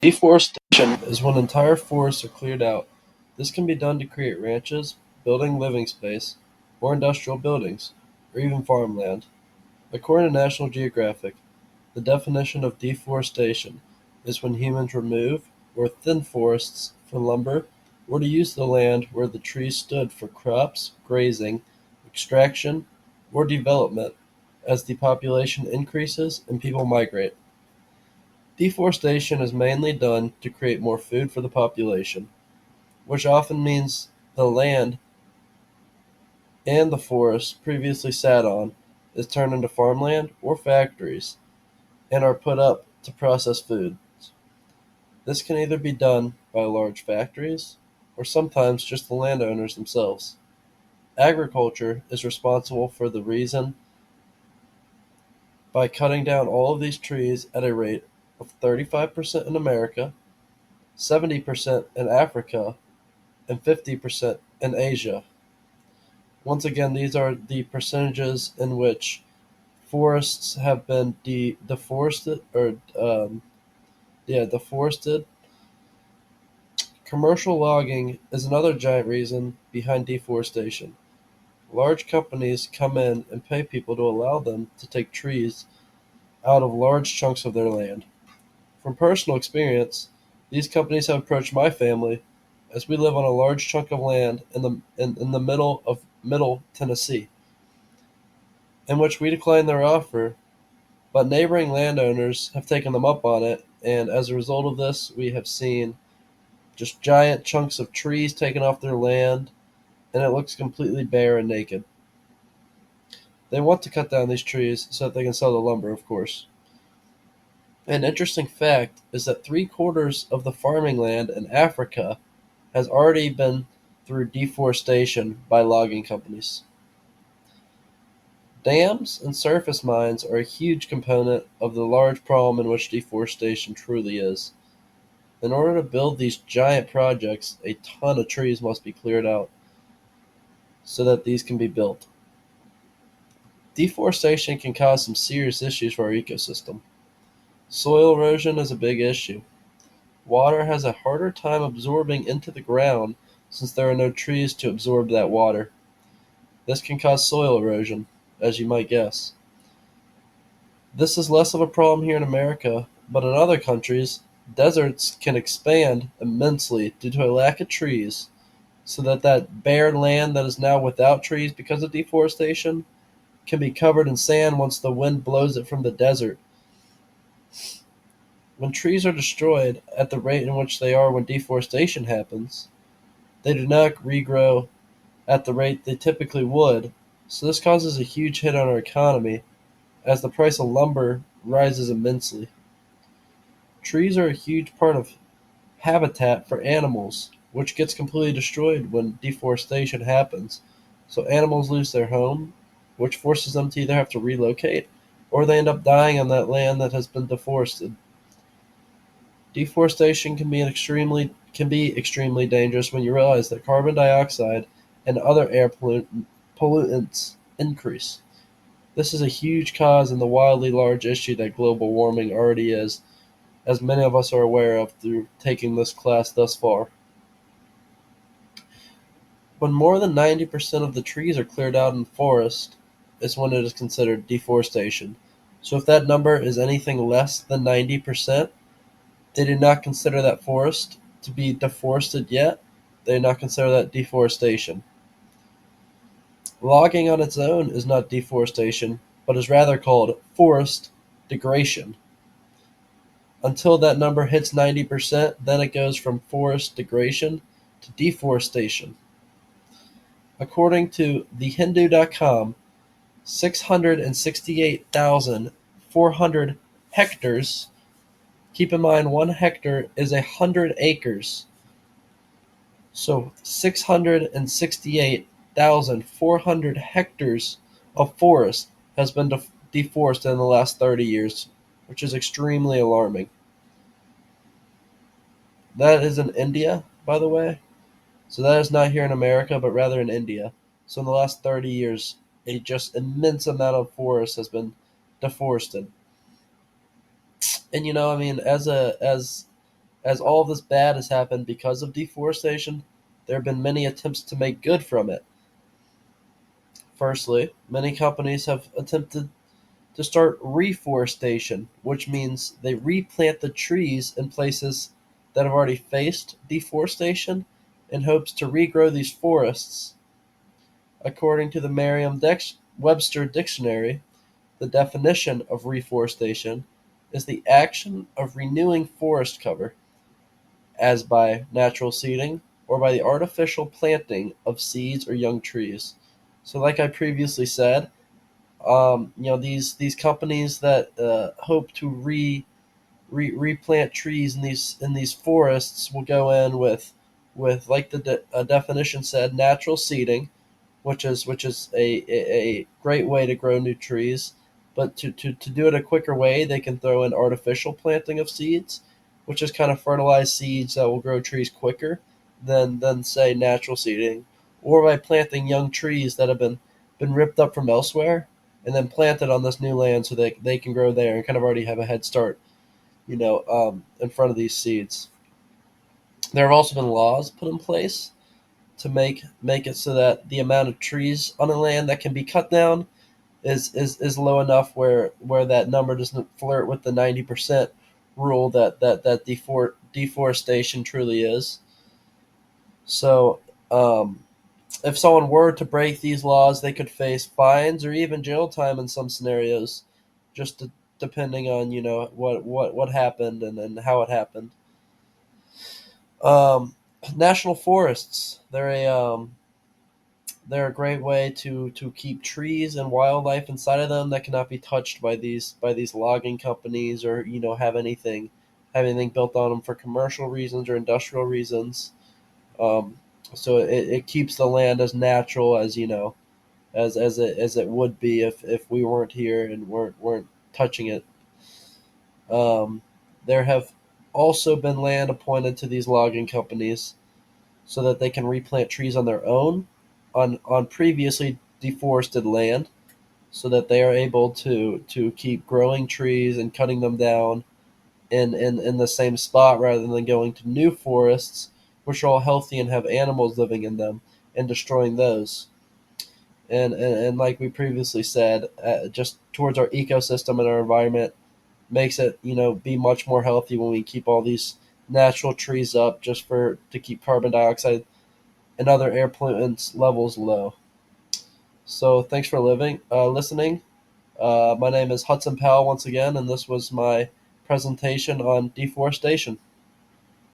Deforestation is when entire forests are cleared out. This can be done to create ranches, building living space, or industrial buildings, or even farmland. According to National Geographic, the definition of deforestation is when humans remove or thin forests for lumber or to use the land where the trees stood for crops, grazing, extraction, or development as the population increases and people migrate. Deforestation is mainly done to create more food for the population, which often means the land and the forest previously sat on is turned into farmland or factories and are put up to process food. This can either be done by large factories or sometimes just the landowners themselves. Agriculture is responsible for the reason by cutting down all of these trees at a rate of 35% in America, 70% in Africa, and 50% in Asia. Once again, these are the percentages in which forests have been deforested or deforested. Commercial logging is another giant reason behind deforestation. Large companies come in and pay people to allow them to take trees out of large chunks of their land. From personal experience, these companies have approached my family as we live on a large chunk of land in the middle of Middle Tennessee, in which we declined their offer, but neighboring landowners have taken them up on it, and as a result of this, we have seen just giant chunks of trees taken off their land, and it looks completely bare and naked. They want to cut down these trees so that they can sell the lumber, of course. An interesting fact is that three-quarters of the farming land in Africa has already been through deforestation by logging companies. Dams and surface mines are a huge component of the large problem in which deforestation truly is. In order to build these giant projects, a ton of trees must be cleared out so that these can be built. Deforestation can cause some serious issues for our ecosystem. Soil erosion is a big issue. Water has a harder time absorbing into the ground since there are no trees to absorb that water. This can cause soil erosion, as you might guess. This is less of a problem here in America, but in other countries, deserts can expand immensely due to a lack of trees, so that bare land that is now without trees because of deforestation can be covered in sand once the wind blows it from the desert. When trees are destroyed at the rate in which they are when deforestation happens, they do not regrow at the rate they typically would, so this causes a huge hit on our economy as the price of lumber rises immensely. Trees are a huge part of habitat for animals, which gets completely destroyed when deforestation happens. So animals lose their home, which forces them to either have to relocate or they end up dying on that land that has been deforested. Deforestation can be extremely dangerous when you realize that carbon dioxide and other air pollutants increase. This is a huge cause in the wildly large issue that global warming already is, as many of us are aware of through taking this class thus far. When more than 90% of the trees are cleared out in forest is when it is considered deforestation. So if that number is anything less than 90%, they do not consider that forest to be deforested yet. They do not consider that deforestation. Logging on its own is not deforestation, but is rather called forest degradation. Until that number hits 90%, then it goes from forest degradation to deforestation. According to thehindu.com, 668,400 hectares. Keep in mind, 1 hectare is 100 acres. So 668,400 hectares of forest has been deforested in the last 30 years, which is extremely alarming. That is in India, by the way. So that is not here in America, but rather in India. So in the last 30 years, a just immense amount of forest has been deforested. And I mean, as As all of this bad has happened because of deforestation, there have been many attempts to make good from it. Firstly, many companies have attempted to start reforestation, which means they replant the trees in places that have already faced deforestation in hopes to regrow these forests. According to the Merriam-Webster dictionary, the definition of reforestation is the action of renewing forest cover, as by natural seeding or by the artificial planting of seeds or young trees. So, like I previously said, these companies that hope to replant trees in these forests will go in with like the definition said, natural seeding, which is a great way to grow new trees. But to do it a quicker way, they can throw in artificial planting of seeds, which is kind of fertilized seeds that will grow trees quicker than say natural seeding, or by planting young trees that have been ripped up from elsewhere and then planted on this new land so they can grow there and kind of already have a head start, in front of these seeds. There have also been laws put in place to make it so that the amount of trees on a land that can be cut down is low enough where that number doesn't flirt with the 90% rule that deforestation truly is. So, if someone were to break these laws, they could face fines or even jail time in some scenarios, just depending on what happened and how it happened. Um, National forests. They're a great way to keep trees and wildlife inside of them that cannot be touched by these logging companies, or have anything built on them for commercial reasons or industrial reasons. Um, so it keeps the land as natural as as it would be if we weren't here and weren't touching it. Um, there have also been land appointed to these logging companies so that they can replant trees on their own on previously deforested land, so that they are able to keep growing trees and cutting them down in the same spot rather than going to new forests which are all healthy and have animals living in them and destroying those. And like we previously said, just towards our ecosystem and our environment, makes it be much more healthy when we keep all these natural trees up just for to keep carbon dioxide and other air pollutants levels low. So thanks for listening. My name is Hudson Powell once again, and this was my presentation on deforestation.